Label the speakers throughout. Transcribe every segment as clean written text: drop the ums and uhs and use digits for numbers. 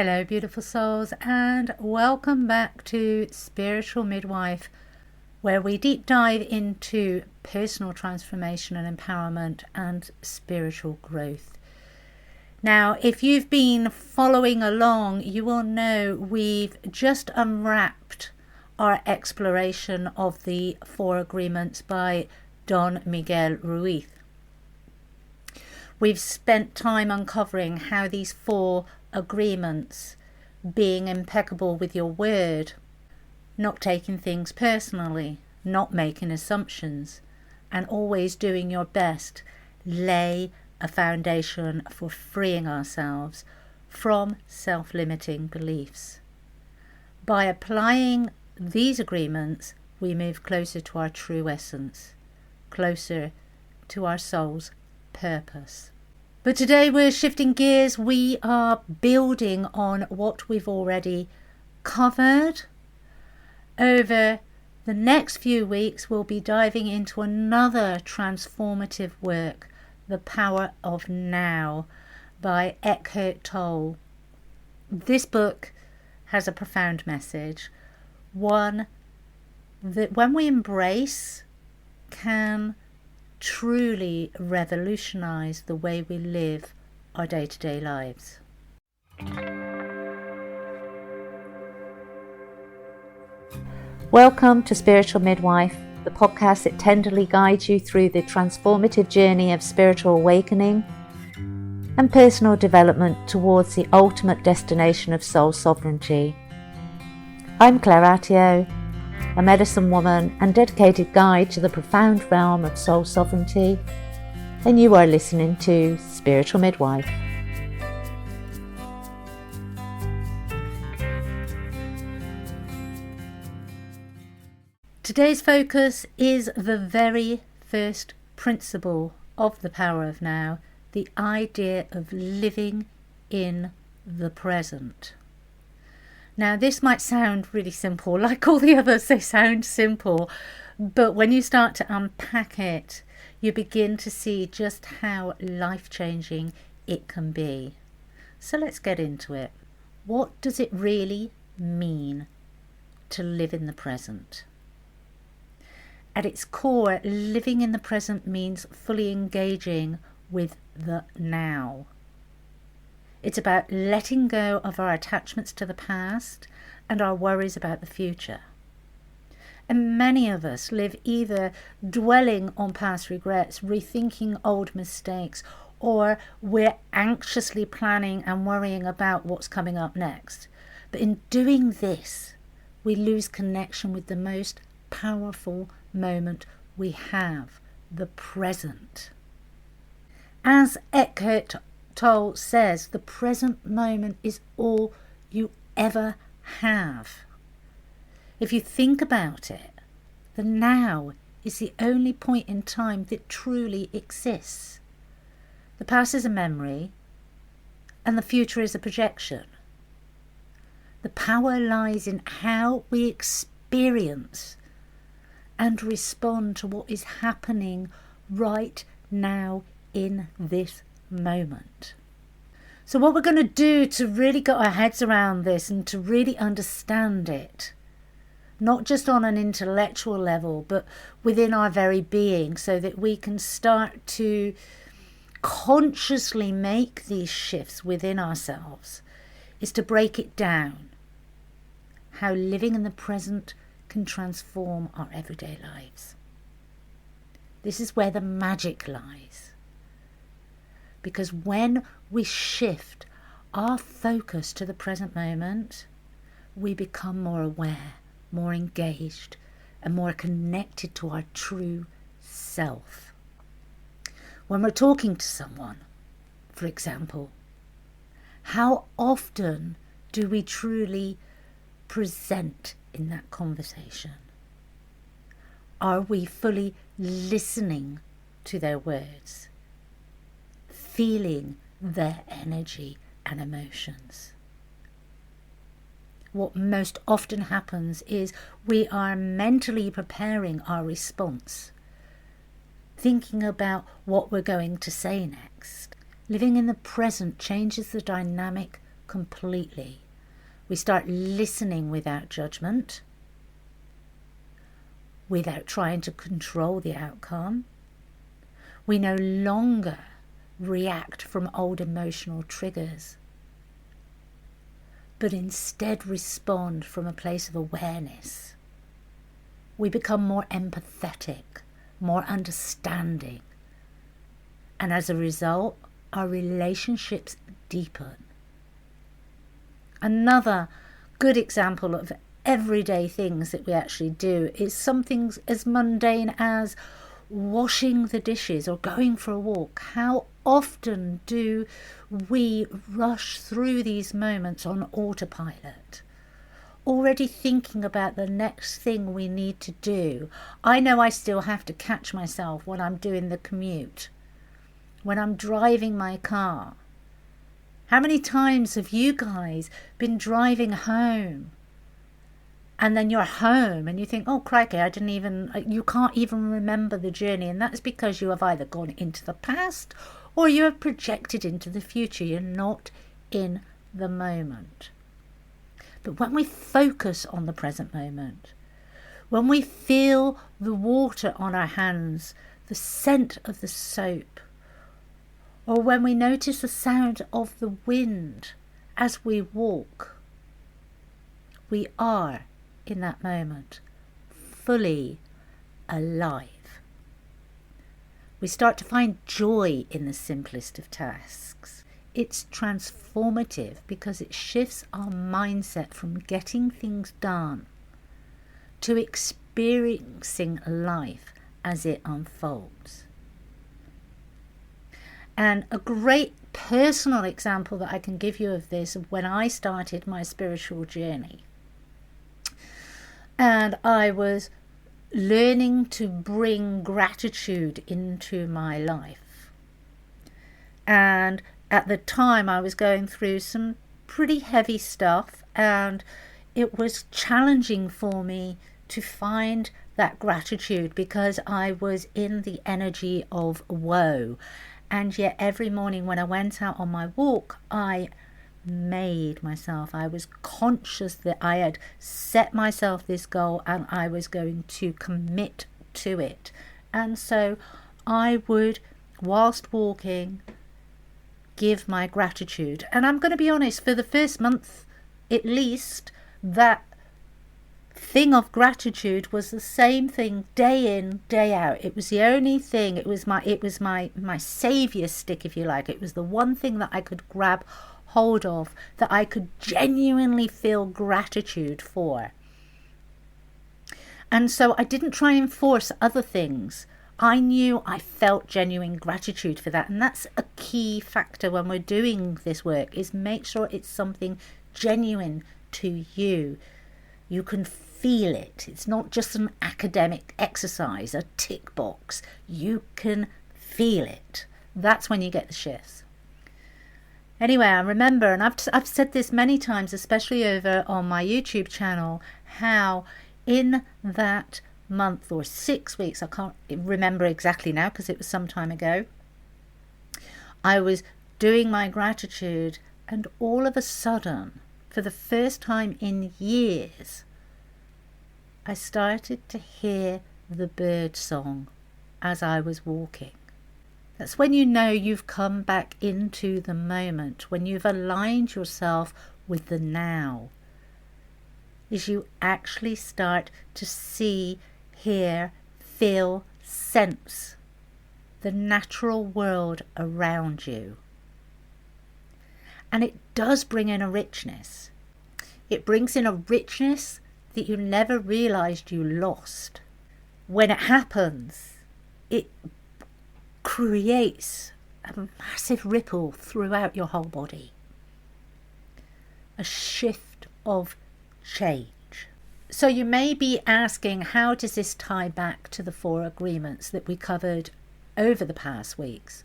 Speaker 1: Hello, beautiful souls, and welcome back to Spiritual Midwife, where we deep dive into personal transformation and empowerment and spiritual growth. Now, if you've been following along, you will know we've just unwrapped our exploration of the 4 agreements by Don Miguel Ruiz. We've spent time uncovering how these 4 agreements, being impeccable with your word, not taking things personally, not making assumptions, and always doing your best, lay a foundation for freeing ourselves from self-limiting beliefs. By applying these agreements, we move closer to our true essence, closer to our soul's purpose. But today we're shifting gears. We are building on what we've already covered. Over the next few weeks, we'll be diving into another transformative work, The Power of Now by Eckhart Tolle. This book has a profound message, one that when we embrace can truly revolutionize the way we live our day-to-day lives. Welcome to Spiritual Midwife, the podcast that tenderly guides you through the transformative journey of spiritual awakening and personal development towards the ultimate destination of soul sovereignty. I'm Claire Attio, a medicine woman and dedicated guide to the profound realm of soul sovereignty, and you are listening to Spiritual Midwife. Today's focus is the very first principle of the power of now, the idea of living in the present. Now, this might sound really simple, like all the others, they sound simple, but when you start to unpack it, you begin to see just how life-changing it can be. So let's get into it. What does it really mean to live in the present? At its core, living in the present means fully engaging with the now. It's about letting go of our attachments to the past and our worries about the future. And many of us live either dwelling on past regrets, rethinking old mistakes, or we're anxiously planning and worrying about what's coming up next. But in doing this, we lose connection with the most powerful moment we have, the present. As Eckhart Tolle says, the present moment is all you ever have. If you think about it, the now is the only point in time that truly exists. The past is a memory, and the future is a projection. The power lies in how we experience and respond to what is happening right now in this moment. So what we're going to do to really get our heads around this and to really understand it, not just on an intellectual level, but within our very being, so that we can start to consciously make these shifts within ourselves, is to break it down. How living in the present can transform our everyday lives. This is where the magic lies. Because when we shift our focus to the present moment, we become more aware, more engaged, and more connected to our true self. When we're talking to someone, for example, how often do we truly present in that conversation? Are we fully listening to their words, feeling their energy and emotions? What most often happens is we are mentally preparing our response, thinking about what we're going to say next. Living in the present changes the dynamic completely. We start listening without judgment, without trying to control the outcome. We no longer react from old emotional triggers, but instead respond from a place of awareness. We become more empathetic, more understanding, and as a result, our relationships deepen. Another good example of everyday things that we actually do is something as mundane as washing the dishes or going for a walk. How often do we rush through these moments on autopilot, already thinking about the next thing we need to do? I know I still have to catch myself when I'm doing the commute, when I'm driving my car. How many times have you guys been driving home and then you're home and you think, oh crikey, you can't even remember the journey, and that's because you have either gone into the past or you have projected into the future. You're not in the moment. But when we focus on the present moment, when we feel the water on our hands, the scent of the soap, or when we notice the sound of the wind as we walk, we are, in that moment, fully alive. We start to find joy in the simplest of tasks. It's transformative because it shifts our mindset from getting things done to experiencing life as it unfolds. And a great personal example that I can give you of this, when I started my spiritual journey, and I was learning to bring gratitude into my life. And at the time I was going through some pretty heavy stuff, and it was challenging for me to find that gratitude because I was in the energy of woe. And yet every morning when I went out on my walk, I was conscious that I had set myself this goal and I was going to commit to it. And so I would, whilst walking, give my gratitude. And I'm going to be honest, for the first month at least, that thing of gratitude was the same thing day in, day out. It was the only thing. It was my saviour stick, if you like. It was the one thing that I could grab hold of, that I could genuinely feel gratitude for. And so I didn't try and force other things. I knew I felt genuine gratitude for that. And that's a key factor when we're doing this work, is make sure it's something genuine to you. You can feel it. It's not just an academic exercise, a tick box. You can feel it. That's when you get the shifts. Anyway, I remember, and I've said this many times, especially over on my YouTube channel, how in that month or 6 weeks, I can't remember exactly now because it was some time ago, I was doing my gratitude, and all of a sudden, for the first time in years, I started to hear the bird song as I was walking. That's when you know you've come back into the moment, when you've aligned yourself with the now, is you actually start to see, hear, feel, sense the natural world around you. And it does bring in a richness. It brings in a richness that you never realized you lost. When it happens, it creates a massive ripple throughout your whole body. A shift of change. So you may be asking, how does this tie back to the 4 agreements that we covered over the past weeks?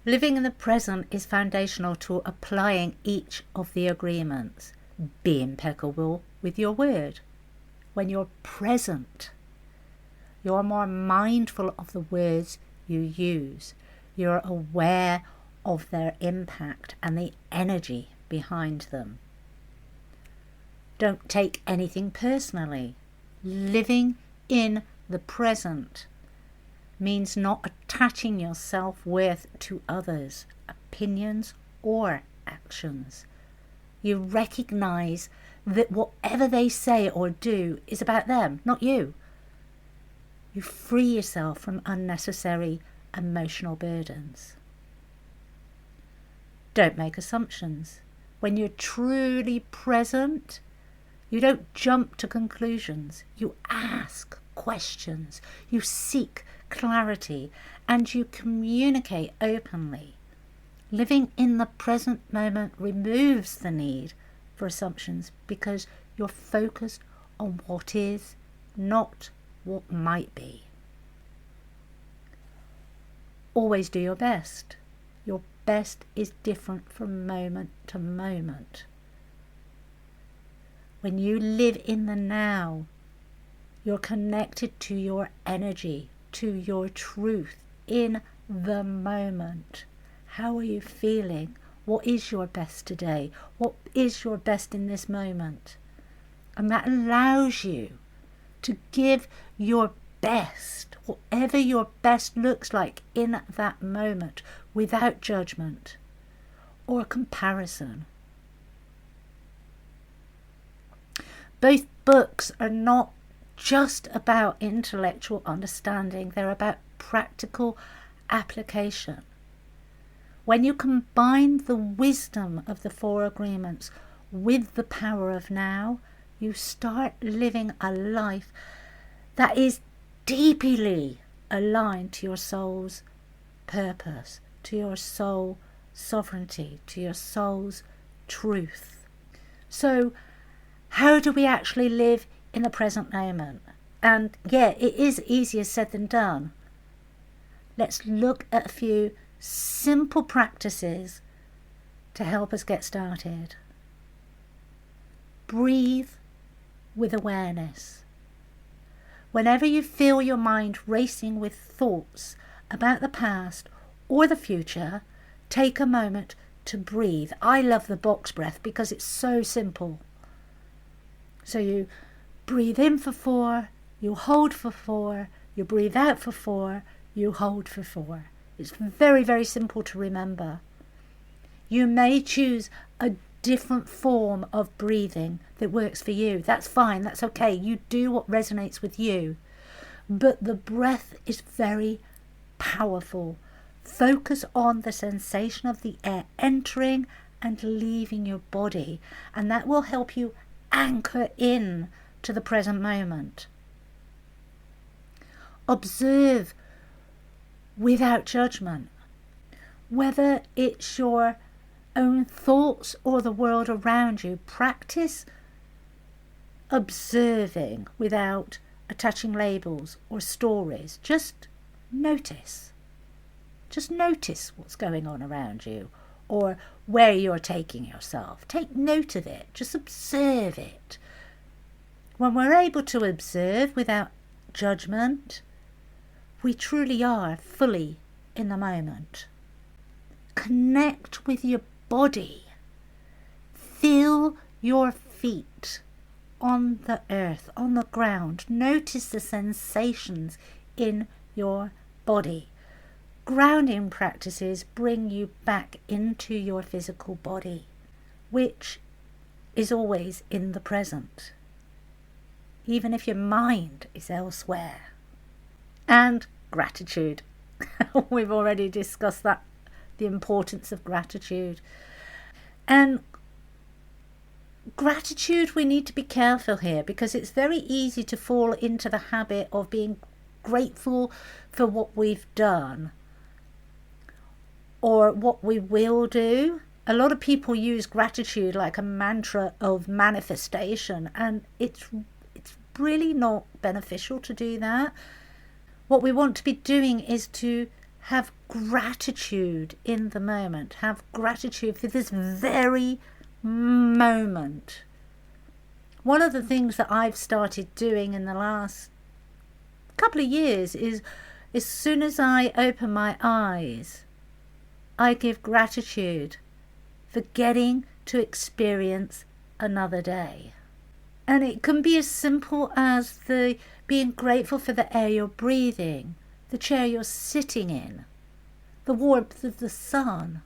Speaker 1: Living in the present is foundational to applying each of the agreements. Be impeccable with your word. When you're present, you're more mindful of the words you use. You're aware of their impact and the energy behind them. Don't take anything personally. Living in the present means not attaching your self-worth to others, opinions or actions. You recognise that whatever they say or do is about them, not you. You free yourself from unnecessary emotional burdens. Don't make assumptions. When you're truly present, you don't jump to conclusions. You ask questions, you seek clarity, and you communicate openly. Living in the present moment removes the need for assumptions because you're focused on what is, not what might be. Always do your best. Your best is different from moment to moment. When you live in the now, you're connected to your energy, to your truth in the moment. How are you feeling? What is your best today? What is your best in this moment? And that allows you to give your best, whatever your best looks like in that moment, without judgment or comparison. Both books are not just about intellectual understanding, they're about practical application. When you combine the wisdom of the Four Agreements with the power of now, you start living a life that is deeply aligned to your soul's purpose, to your soul sovereignty, to your soul's truth. So, how do we actually live in the present moment? And yeah, it is easier said than done. Let's look at a few simple practices to help us get started. Breathe with awareness. Whenever you feel your mind racing with thoughts about the past or the future, take a moment to breathe. I love the box breath because it's so simple. So you breathe in for 4, you hold for 4, you breathe out for 4, you hold for 4. It's very, very simple to remember. You may choose a different form of breathing that works for you. That's fine, that's okay. You do what resonates with you. But the breath is very powerful. Focus on the sensation of the air entering and leaving your body, and that will help you anchor in to the present moment. Observe without judgment. Whether it's your own thoughts or the world around you, practice observing without attaching labels or stories. Just notice. Just notice what's going on around you or where you're taking yourself. Take note of it. Just observe it. When we're able to observe without judgment, we truly are fully in the moment. Connect with your body. Feel your feet on the earth, on the ground. Notice the sensations in your body. Grounding practices bring you back into your physical body, which is always in the present, even if your mind is elsewhere. And gratitude. We've already discussed that, the importance of gratitude. And gratitude, we need to be careful here because it's very easy to fall into the habit of being grateful for what we've done or what we will do. A lot of people use gratitude like a mantra of manifestation, and it's really not beneficial to do that. What we want to be doing is to have gratitude in the moment, have gratitude for this very moment. One of the things that I've started doing in the last couple of years is, as soon as I open my eyes, I give gratitude for getting to experience another day. And it can be as simple as being grateful for the air you're breathing, the chair you're sitting in, the warmth of the sun.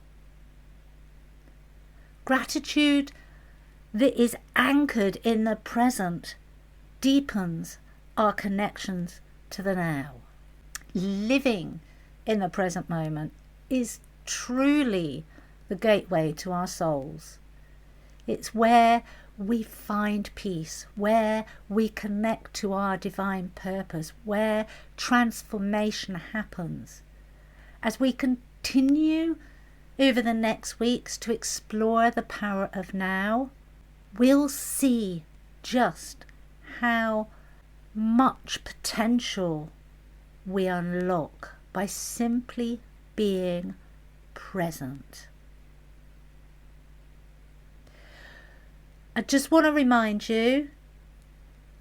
Speaker 1: Gratitude that is anchored in the present deepens our connections to the now. Living in the present moment is truly the gateway to our souls. It's where we find peace, where we connect to our divine purpose, where transformation happens. As we continue over the next weeks to explore the power of now, we'll see just how much potential we unlock by simply being present. I just want to remind you,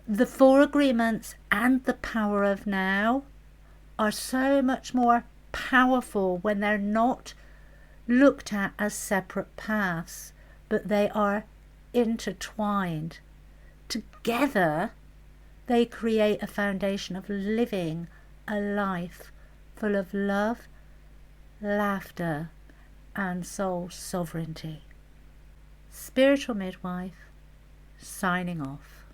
Speaker 1: the 4 agreements and the power of now are so much more powerful when they're not looked at as separate paths, but they are intertwined. Together, they create a foundation of living a life full of love, laughter, and soul sovereignty. Spiritual Midwife, signing off.